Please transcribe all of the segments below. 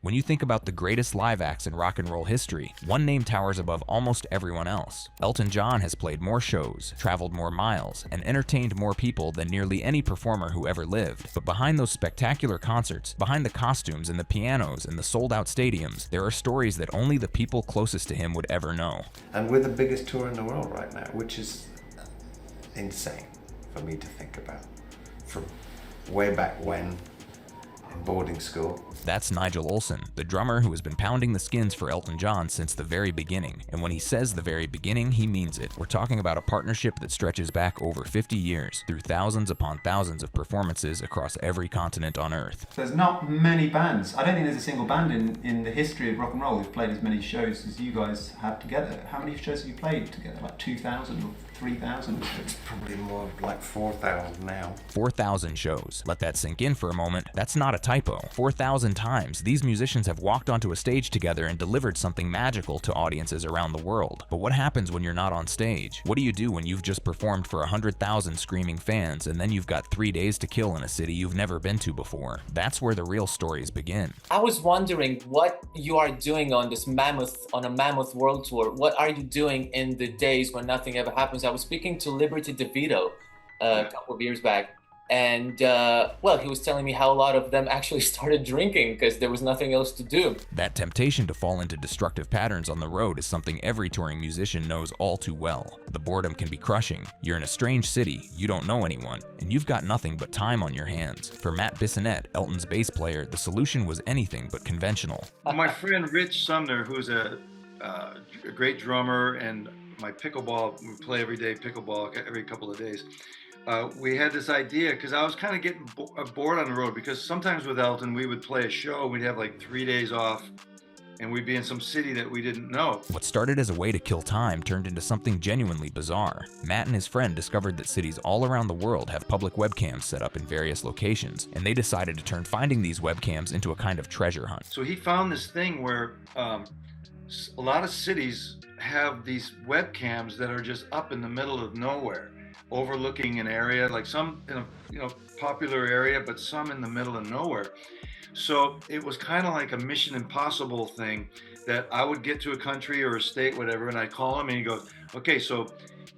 When you think about the greatest live acts in rock and roll history, one name towers above almost everyone else. Elton John has played more shows, traveled more miles, and entertained more people than nearly any performer who ever lived. But behind those spectacular concerts, behind the costumes and the pianos and the sold-out stadiums, there are stories that only the people closest to him would ever know. And we're the biggest tour in the world right now, which is insane for me to think about. From way back when, in boarding school. That's Nigel Olsson, the drummer who has been pounding the skins for Elton John since the very beginning. And when he says the very beginning, he means it. We're talking about a partnership that stretches back over 50 years, through thousands upon thousands of performances across every continent on Earth. There's not many bands. I don't think there's a single band in the history of rock and roll who've played as many shows as you guys have together. How many shows have you played together? Like 2,000 or 3,000? It's probably more like 4,000 now. 4,000 shows. Let that sink in for a moment. That's not a typo. 4,000 times, these musicians have walked onto a stage together and delivered something magical to audiences around the world. But what happens when you're not on stage? What do you do when you've just performed for 100,000 screaming fans and then you've got 3 days to kill in a city you've never been to before? That's where the real stories begin. I was wondering what you are doing on this on a mammoth world tour. What are you doing in the days when nothing ever happens? I was speaking to Liberty DeVito a couple of years back. And, well, he was telling me how a lot of them actually started drinking because there was nothing else to do. That temptation to fall into destructive patterns on the road is something every touring musician knows all too well. The boredom can be crushing. You're in a strange city, you don't know anyone, and you've got nothing but time on your hands. For Matt Bissonette, Elton's bass player, the solution was anything but conventional. My friend Rich Sumner, who's a great drummer, and my pickleball, we play every day pickleball every couple of days. We had this idea because I was kind of getting bored on the road, because sometimes with Elton we would play a show, we'd have like 3 days off and we'd be in some city that we didn't know. What started as a way to kill time turned into something genuinely bizarre. Matt and his friend discovered that cities all around the world have public webcams set up in various locations, and they decided to turn finding these webcams into a kind of treasure hunt. So he found this thing where a lot of cities have these webcams that are just up in the middle of nowhere, overlooking an area, like some in a popular area, but some in the middle of nowhere. So it was kind of like a Mission Impossible thing, that I would get to a country or a state, whatever, and I'd call him and he goes, okay, so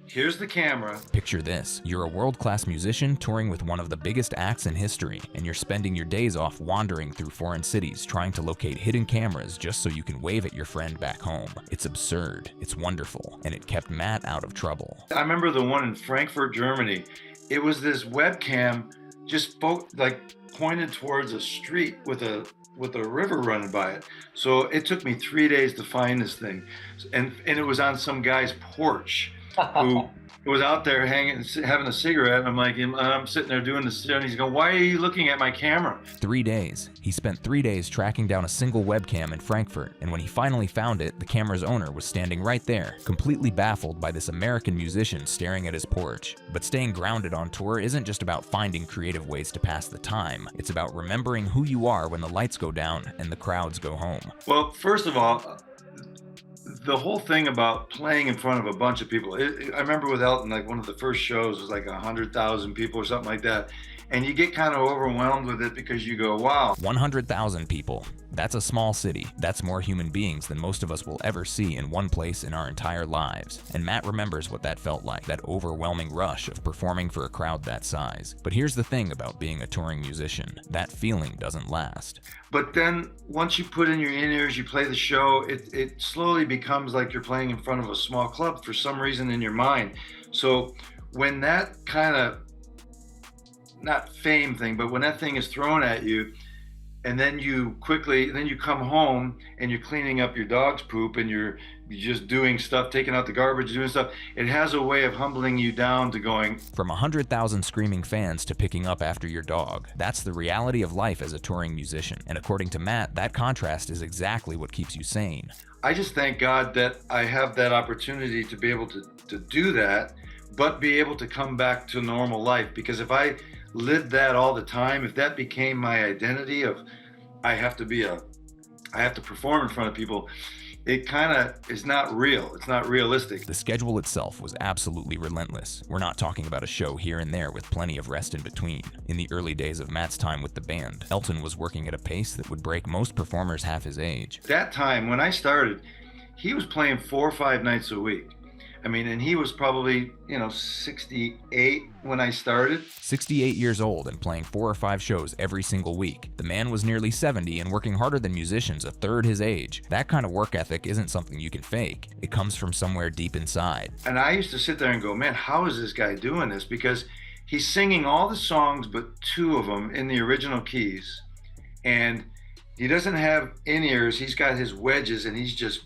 here's the camera. Picture this. You're a world-class musician touring with one of the biggest acts in history, and you're spending your days off wandering through foreign cities trying to locate hidden cameras just so you can wave at your friend back home. It's absurd, it's wonderful, and it kept Matt out of trouble. I remember the one in Frankfurt, Germany. It was this webcam just pointed towards a street with a river running by it. So it took me 3 days to find this thing. And it was on some guy's porch who was out there having a cigarette. And I'm sitting there doing this, and he's going, why are you looking at my camera? 3 days. He spent 3 days tracking down a single webcam in Frankfurt, and when he finally found it, the camera's owner was standing right there, completely baffled by this American musician staring at his porch. But staying grounded on tour isn't just about finding creative ways to pass the time. It's about remembering who you are when the lights go down and the crowds go home. Well, first of all, the whole thing about playing in front of a bunch of people, I remember with Elton, like one of the first shows was like 100,000 people or something like that. And you get kind of overwhelmed with it because you go, wow. 100,000 people. That's a small city. That's more human beings than most of us will ever see in one place in our entire lives. And Matt remembers what that felt like, that overwhelming rush of performing for a crowd that size. But here's the thing about being a touring musician. That feeling doesn't last. But then once you put in your in-ears, you play the show, it slowly becomes like you're playing in front of a small club for some reason in your mind. So when that kind of, not fame thing, but when that thing is thrown at you, and then you come home and you're cleaning up your dog's poop and you're just doing stuff, taking out the garbage, doing stuff, it has a way of humbling you down to going. From 100,000 screaming fans to picking up after your dog, that's the reality of life as a touring musician. And according to Matt, that contrast is exactly what keeps you sane. I just thank God that I have that opportunity to be able to do that, but be able to come back to normal life. Because if I lived that all the time, if that became my identity of I have to perform in front of people, it kind of is not real. It's not realistic. The schedule itself was absolutely relentless. We're not talking about a show here and there with plenty of rest in between. In the early days of Matt's time with the band, Elton was working at a pace that would break most performers half his age. That time when I started, he was playing 4 or 5 nights a week. I mean, and he was probably, 68 when I started. 68 years old and playing 4 or 5 shows every single week. The man was nearly 70 and working harder than musicians a third his age. That kind of work ethic isn't something you can fake. It comes from somewhere deep inside. And I used to sit there and go, man, how is this guy doing this? Because he's singing all the songs but 2 of them in the original keys. And he doesn't have in-ears. He's got his wedges and he's just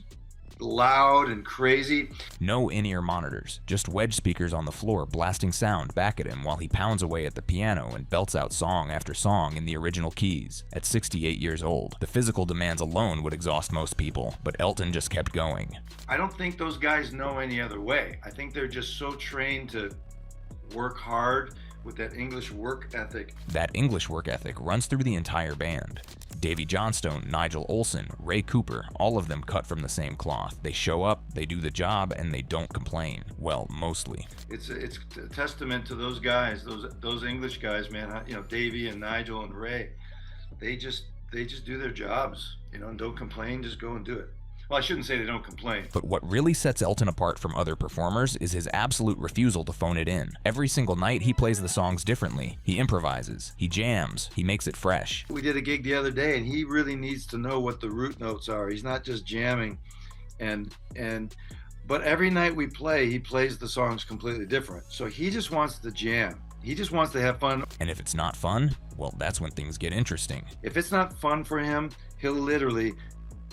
loud and crazy. No in-ear monitors, just wedge speakers on the floor blasting sound back at him while he pounds away at the piano and belts out song after song in the original keys. At 68 years old, the physical demands alone would exhaust most people, but Elton just kept going. I don't think those guys know any other way. I think they're just so trained to work hard with that English work ethic. That English work ethic runs through the entire band. Davy Johnstone, Nigel Olsson, Ray Cooper, all of them cut from the same cloth. They show up, they do the job, and they don't complain. Well, mostly. It's a testament to those guys, those English guys, man. Davy and Nigel and Ray. They just do their jobs, and don't complain. Just go and do it. Well, I shouldn't say they don't complain. But what really sets Elton apart from other performers is his absolute refusal to phone it in. Every single night, he plays the songs differently. He improvises, he jams, he makes it fresh. We did a gig the other day, and he really needs to know what the root notes are. He's not just jamming, but every night we play, he plays the songs completely different. So he just wants to jam. He just wants to have fun. And if it's not fun, well, that's when things get interesting. If it's not fun for him, he'll literally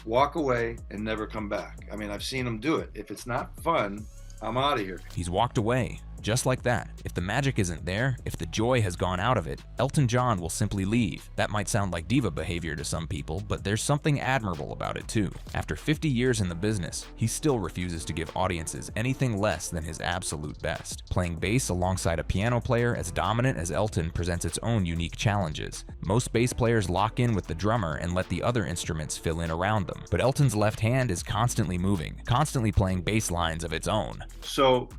walk away and never come back. I mean, I've seen him do it. If it's not fun, I'm out of here. He's walked away, just like that. If the magic isn't there, if the joy has gone out of it, Elton John will simply leave. That might sound like diva behavior to some people, but there's something admirable about it too. After 50 years in the business, he still refuses to give audiences anything less than his absolute best. Playing bass alongside a piano player as dominant as Elton presents its own unique challenges. Most bass players lock in with the drummer and let the other instruments fill in around them, but Elton's left hand is constantly moving, constantly playing bass lines of its own. So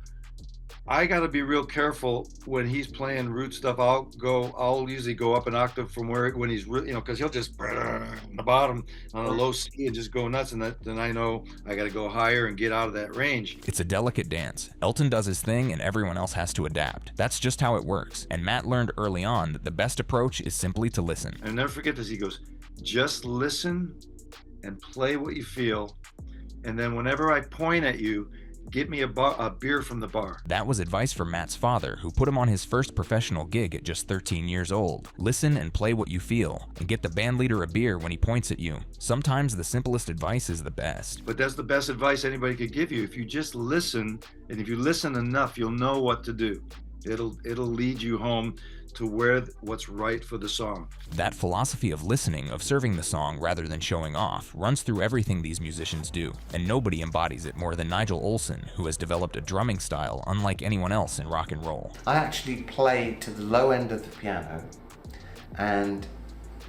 I got to be real careful when he's playing root stuff. I'll usually go up an octave from when he's really, because he'll just on the bottom on a low C and just go nuts, and then I know I got to go higher and get out of that range. It's a delicate dance. Elton does his thing and everyone else has to adapt. That's just how it works. And Matt learned early on that the best approach is simply to listen. And never forget this. He goes, just listen and play what you feel, and then whenever I point at you, get me a beer from the bar. That was advice from Matt's father, who put him on his first professional gig at just 13 years old. Listen and play what you feel, and get the bandleader a beer when he points at you. Sometimes the simplest advice is the best. But that's the best advice anybody could give you. If you just listen, and if you listen enough, you'll know what to do. It'll lead you home to what's right for the song. That philosophy of listening, of serving the song rather than showing off, runs through everything these musicians do, and nobody embodies it more than Nigel Olsson, who has developed a drumming style unlike anyone else in rock and roll. I actually play to the low end of the piano, and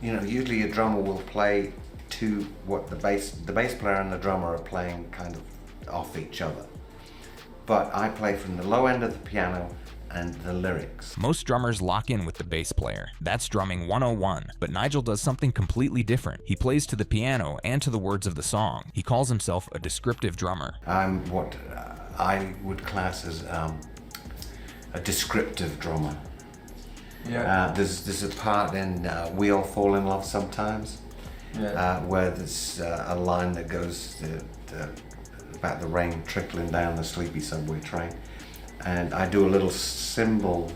usually a drummer will play to what the bass player and the drummer are playing kind of off each other. But I play from the low end of the piano and the lyrics. Most drummers lock in with the bass player. That's drumming 101, but Nigel does something completely different. He plays to the piano and to the words of the song. He calls himself a descriptive drummer. I'm what I would class as a descriptive drummer. Yeah. There's a part in We All Fall in Love Sometimes, Yeah. where there's a line that goes about the rain trickling down the sleepy subway train. And I do a little cymbal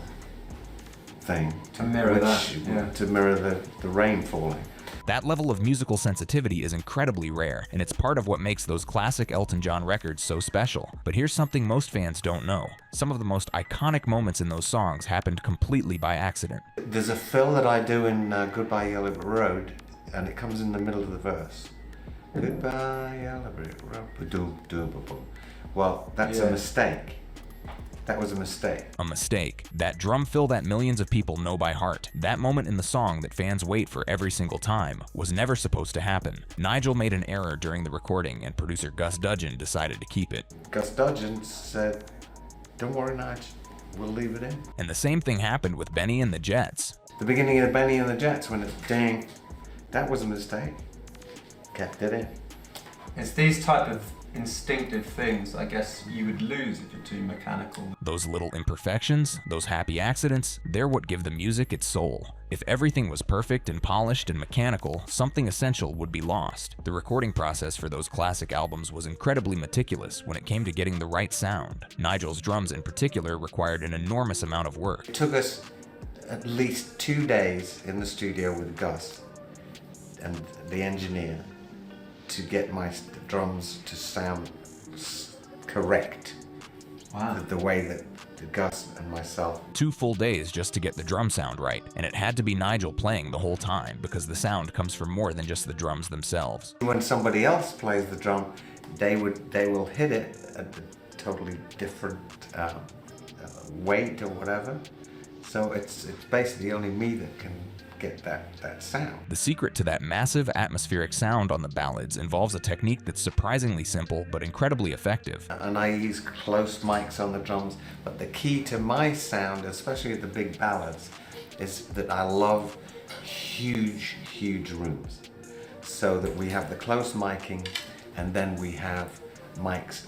thing To mirror that, yeah. to mirror the rain falling. That level of musical sensitivity is incredibly rare, and it's part of what makes those classic Elton John records so special. But here's something most fans don't know. Some of the most iconic moments in those songs happened completely by accident. There's a fill that I do in Goodbye Yellow Brick Road, and it comes in the middle of the verse. Goodbye Yellow Brick Road. Ba-doom, doom, ba-boom. Well, that's a mistake. That was a mistake. A mistake. That drum fill that millions of people know by heart, that moment in the song that fans wait for every single time, was never supposed to happen. Nigel made an error during the recording, and producer Gus Dudgeon decided to keep it. Gus Dudgeon said, "Don't worry, Nigel, we'll leave it in." And the same thing happened with Benny and the Jets. The beginning of Benny and the Jets, when it's ding, that was a mistake. Kept it in. It's these type of instinctive things, I guess, you would lose if you're too mechanical. Those little imperfections, those happy accidents, they're what give the music its soul. If everything was perfect and polished and mechanical, something essential would be lost. The recording process for those classic albums was incredibly meticulous when it came to getting the right sound. Nigel's drums in particular required an enormous amount of work. It took us at least 2 days in the studio with Gus and the engineer to get my drums to sound correct. Wow. The way that Gus and myself. 2 full days just to get the drum sound right, and it had to be Nigel playing the whole time because the sound comes from more than just the drums themselves. When somebody else plays the drum, they will hit it at a totally different weight or whatever. So it's basically only me that can get that sound. The secret to that massive atmospheric sound on the ballads involves a technique that's surprisingly simple but incredibly effective. And I use close mics on the drums, but the key to my sound, especially the big ballads, is that I love huge rooms. So that we have the close miking, and then we have mics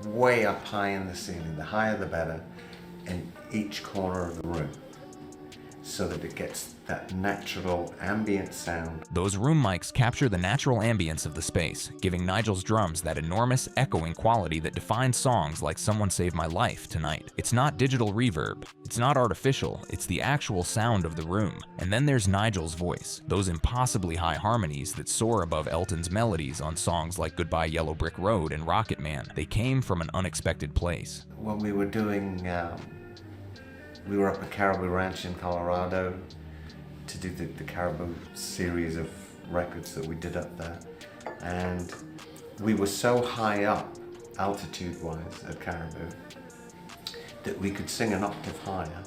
way up high in the ceiling, the higher the better, in each corner of the room, so that it gets that natural ambient sound. Those room mics capture the natural ambience of the space, giving Nigel's drums that enormous echoing quality that defines songs like Someone Save My Life tonight. It's not digital reverb, it's not artificial, it's the actual sound of the room. And then there's Nigel's voice, those impossibly high harmonies that soar above Elton's melodies on songs like Goodbye Yellow Brick Road and Rocket Man. They came from an unexpected place. When we were doing, we were up at Caribou Ranch in Colorado to do the Caribou series of records that we did up there. And we were so high up, altitude-wise, at Caribou, that we could sing an octave higher.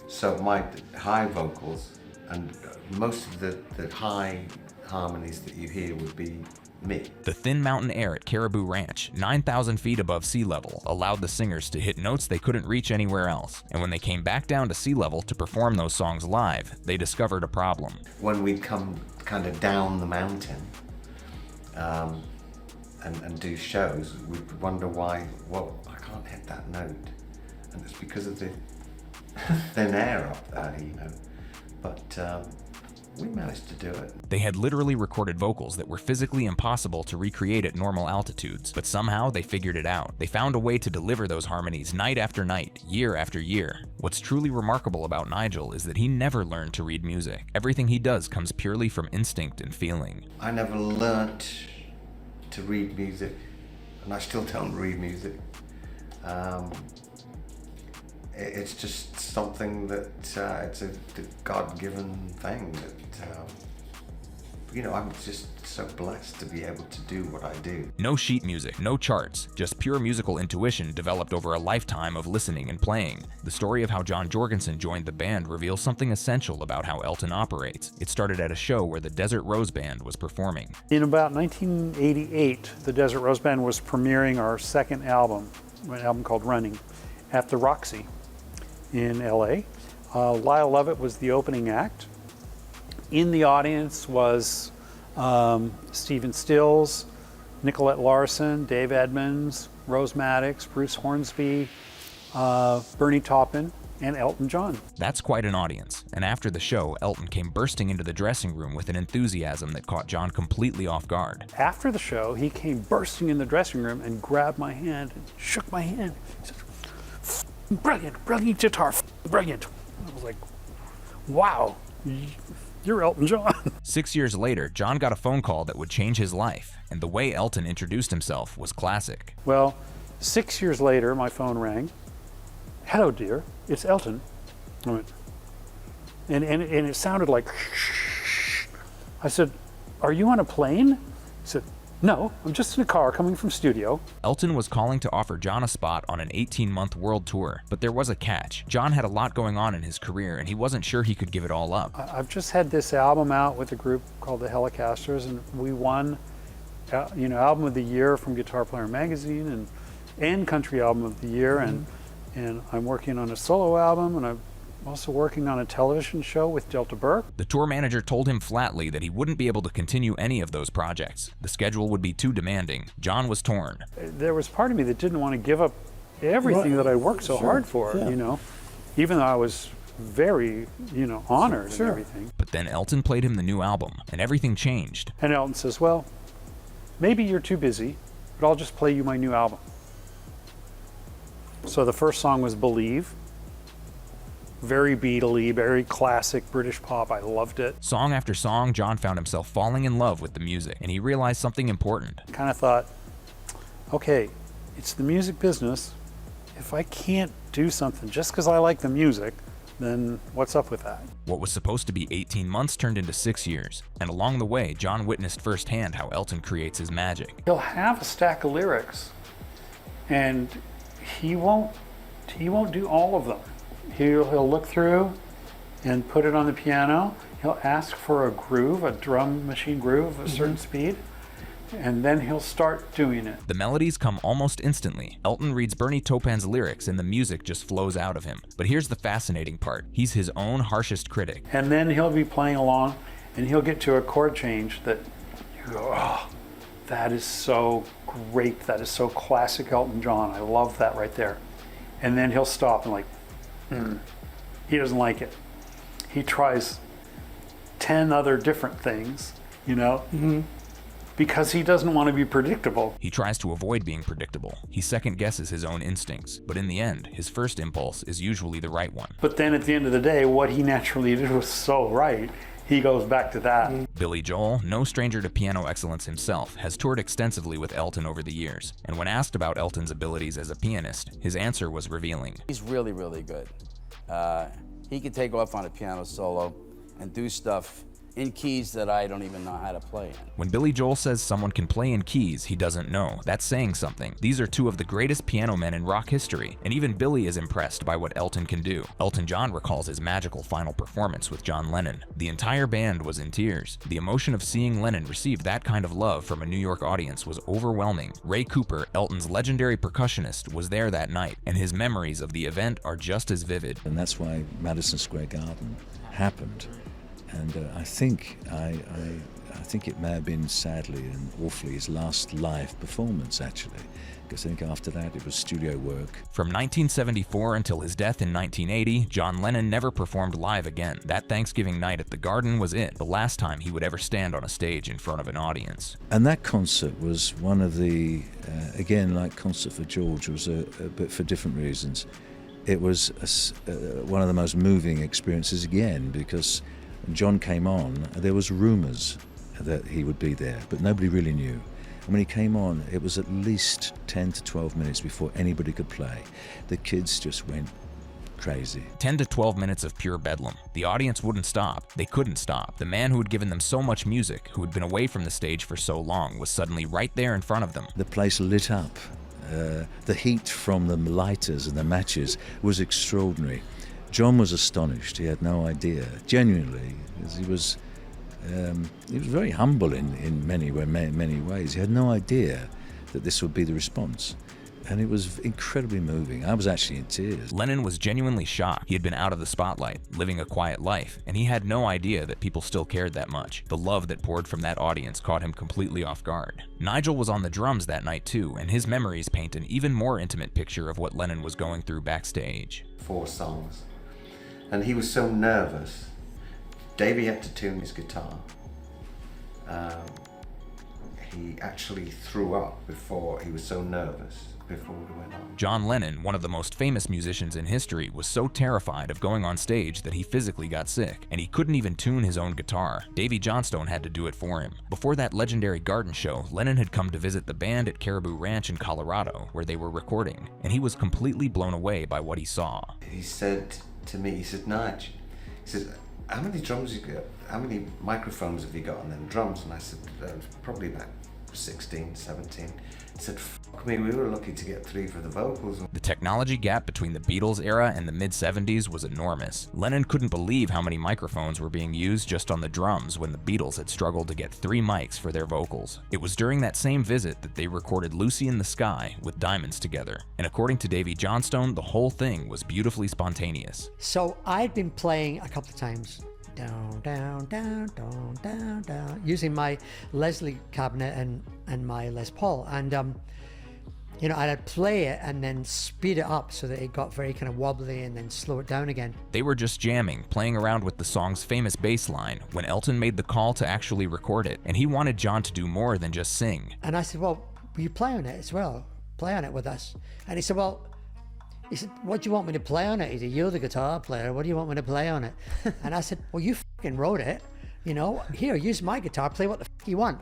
So my high vocals and most of the high harmonies that you hear would be me. The thin mountain air at Caribou Ranch, 9,000 feet above sea level, allowed the singers to hit notes they couldn't reach anywhere else. And when they came back down to sea level to perform those songs live, they discovered a problem. When we'd come kind of down the mountain and do shows, we'd wonder why, well, I can't hit that note. And it's because of the thin air up there, you know. But we managed to do it. They had literally recorded vocals that were physically impossible to recreate at normal altitudes, but somehow they figured it out. They found a way to deliver those harmonies night after night, year after year. What's truly remarkable about Nigel is that he never learned to read music. Everything he does comes purely from instinct and feeling. I never learnt to read music, and I still don't read music. It's just something that it's a God-given thing that you know, I'm just so blessed to be able to do what I do. No sheet music, no charts, just pure musical intuition developed over a lifetime of listening and playing. The story of how John Jorgenson joined the band reveals something essential about how Elton operates. It started at a show where the Desert Rose Band was performing. In about 1988, the Desert Rose Band was premiering our second album, an album called Running, at the Roxy in LA. Lyle Lovett was the opening act. In the audience was Stephen Stills, Nicolette Larson, Dave Edmunds, Rose Maddox, Bruce Hornsby, Bernie Taupin, and Elton John. That's quite an audience, and after the show, Elton came bursting into the dressing room with an enthusiasm that caught John completely off guard. Like the show, he came bursting in the dressing room and grabbed my hand and shook my hand. He said, "Brilliant, brilliant guitar, brilliant." I was like, wow. You're Elton John. 6 years later, John got a phone call that would change his life, and the way Elton introduced himself was classic. Well, 6 years later, my phone rang. "Hello, dear, it's Elton." I went, and it sounded like, I said, "Are you on a plane?" He said, No, I'm just in a car coming from studio. Elton was calling to offer John a spot on an 18-month world tour, but there was a catch. John had a lot going on in his career, and he wasn't sure he could give it all up. I've just had this album out with a group called the Helicasters, and we won, Album of the Year from Guitar Player Magazine and Country Album of the Year, and I'm working on a solo album, and I'm also working on a television show with Delta Burke. The tour manager told him flatly that he wouldn't be able to continue any of those projects. The schedule would be too demanding. John was torn. There was part of me that didn't want to give up everything that I worked so hard for, even though I was very, honored and everything. But then Elton played him the new album, and everything changed. And Elton says, well, maybe you're too busy, but I'll just play you my new album. So the first song was Believe. Very Beatley, very classic British pop. I loved it. Song after song, John found himself falling in love with the music, and he realized something important. I kind of thought, okay, it's the music business. If I can't do something just because I like the music, then what's up with that? What was supposed to be 18 months turned into 6 years, and along the way, John witnessed firsthand how Elton creates his magic. He'll have a stack of lyrics, and he won't do all of them. He'll look through and put it on the piano. He'll ask for a groove, a drum machine groove of a certain speed, and then he'll start doing it. The melodies come almost instantly. Elton reads Bernie Taupin's lyrics and the music just flows out of him. But here's the fascinating part. He's his own harshest critic. And then he'll be playing along and he'll get to a chord change that you go, oh, that is so great. That is so classic Elton John. I love that right there. And then he'll stop and he doesn't like it. He tries 10 other different things, because he doesn't want to be predictable. He tries to avoid being predictable. He second guesses his own instincts, but in the end, his first impulse is usually the right one. But then at the end of the day, what he naturally did was so right, he goes back to that. Billy Joel, no stranger to piano excellence himself, has toured extensively with Elton over the years, and when asked about Elton's abilities as a pianist, his answer was revealing. He's really, really good. He can take off on a piano solo and do stuff in keys that I don't even know how to play in. When Billy Joel says someone can play in keys he doesn't know, that's saying something. These are two of the greatest piano men in rock history, and even Billy is impressed by what Elton can do. Elton John recalls his magical final performance with John Lennon. The entire band was in tears. The emotion of seeing Lennon receive that kind of love from a New York audience was overwhelming. Ray Cooper, Elton's legendary percussionist, was there that night, and his memories of the event are just as vivid. And that's why Madison Square Garden happened. And I think it may have been, sadly and awfully, his last live performance, actually. Because I think after that it was studio work. From 1974 until his death in 1980, John Lennon never performed live again. That Thanksgiving night at the Garden was it, the last time he would ever stand on a stage in front of an audience. And that concert was one of the, again, like Concert for George, was a bit for different reasons. It was one of the most moving experiences again, because when John came on, there was rumours that he would be there, but nobody really knew. And when he came on, it was at least 10 to 12 minutes before anybody could play. The kids just went crazy. 10 to 12 minutes of pure bedlam. The audience wouldn't stop. They couldn't stop. The man who had given them so much music, who had been away from the stage for so long, was suddenly right there in front of them. The place lit up. The heat from the lighters and the matches was extraordinary. John was astonished. He had no idea, genuinely, because he was very humble in many ways. He had no idea that this would be the response. And it was incredibly moving. I was actually in tears. Lennon was genuinely shocked. He had been out of the spotlight, living a quiet life, and he had no idea that people still cared that much. The love that poured from that audience caught him completely off guard. Nigel was on the drums that night too, and his memories paint an even more intimate picture of what Lennon was going through backstage. 4 songs. And he was so nervous. Davey had to tune his guitar. He actually threw up before, he was so nervous before we went on. John Lennon, one of the most famous musicians in history, was so terrified of going on stage that he physically got sick, and he couldn't even tune his own guitar. Davy Johnstone had to do it for him. Before that legendary Garden show, Lennon had come to visit the band at Caribou Ranch in Colorado, where they were recording, and he was completely blown away by what he saw. He said to me, he said, Nige, he said, how many drums you got? How many microphones have you got on them drums? And I said, probably about 16, 17. He said, fuck me, we were lucky to get 3 for the vocals. The technology gap between the Beatles era and the mid-70s was enormous. Lennon couldn't believe how many microphones were being used just on the drums when the Beatles had struggled to get 3 mics for their vocals. It was during that same visit that they recorded Lucy in the Sky with Diamonds together, and according to Davy Johnstone, the whole thing was beautifully spontaneous. So I'd been playing a couple of times, down, down, down, down, down, down, using my Leslie cabinet and my Les Paul, and you know, I'd play it and then speed it up so that it got very kind of wobbly and then slow it down again. They were just jamming, playing around with the song's famous bass line when Elton made the call to actually record it, and he wanted John to do more than just sing. And I said, well, will you play on it as well? Play on it with us. And he said, well, what do you want me to play on it? He said, you're the guitar player, what do you want me to play on it? And I said, well, you fucking wrote it, you know, here, use my guitar, play what the fuck you want.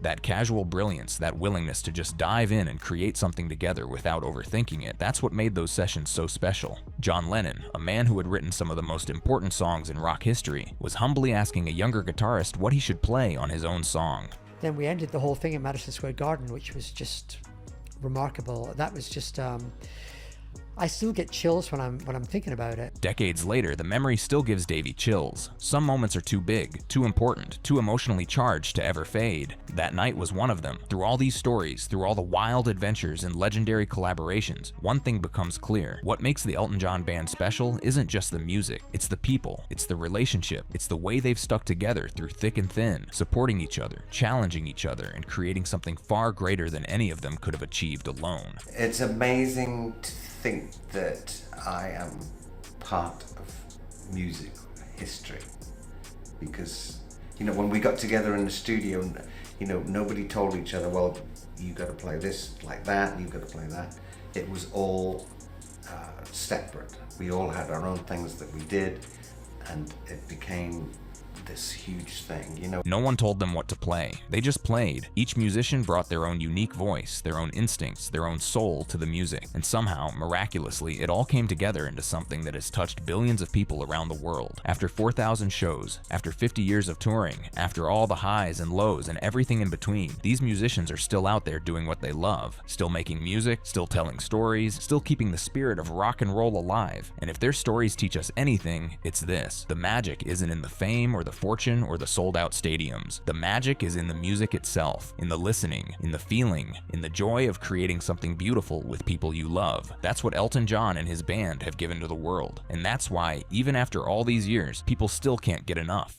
That casual brilliance, that willingness to just dive in and create something together without overthinking it, that's what made those sessions so special. John Lennon, a man who had written some of the most important songs in rock history, was humbly asking a younger guitarist what he should play on his own song. Then we ended the whole thing at Madison Square Garden, which was just remarkable. That was just, I still get chills when I'm thinking about it. Decades later, the memory still gives Davy chills. Some moments are too big, too important, too emotionally charged to ever fade. That night was one of them. Through all these stories, through all the wild adventures and legendary collaborations, one thing becomes clear. What makes the Elton John Band special isn't just the music, it's the people, it's the relationship, it's the way they've stuck together through thick and thin, supporting each other, challenging each other, and creating something far greater than any of them could have achieved alone. It's amazing to think that I am part of music history, because, you know, when we got together in the studio, you know, nobody told each other, well, you got to play this like that, you got to play that. It was all separate. We all had our own things that we did, and it became this huge thing, you know. No one told them what to play. They just played. Each musician brought their own unique voice, their own instincts, their own soul to the music. And somehow, miraculously, it all came together into something that has touched billions of people around the world. After 4,000 shows, after 50 years of touring, after all the highs and lows and everything in between, these musicians are still out there doing what they love, still making music, still telling stories, still keeping the spirit of rock and roll alive. And if their stories teach us anything, it's this: the magic isn't in the fame or the fortune or the sold-out stadiums. The magic is in the music itself, in the listening, in the feeling, in the joy of creating something beautiful with people you love. That's what Elton John and his band have given to the world, and that's why, even after all these years, people still can't get enough.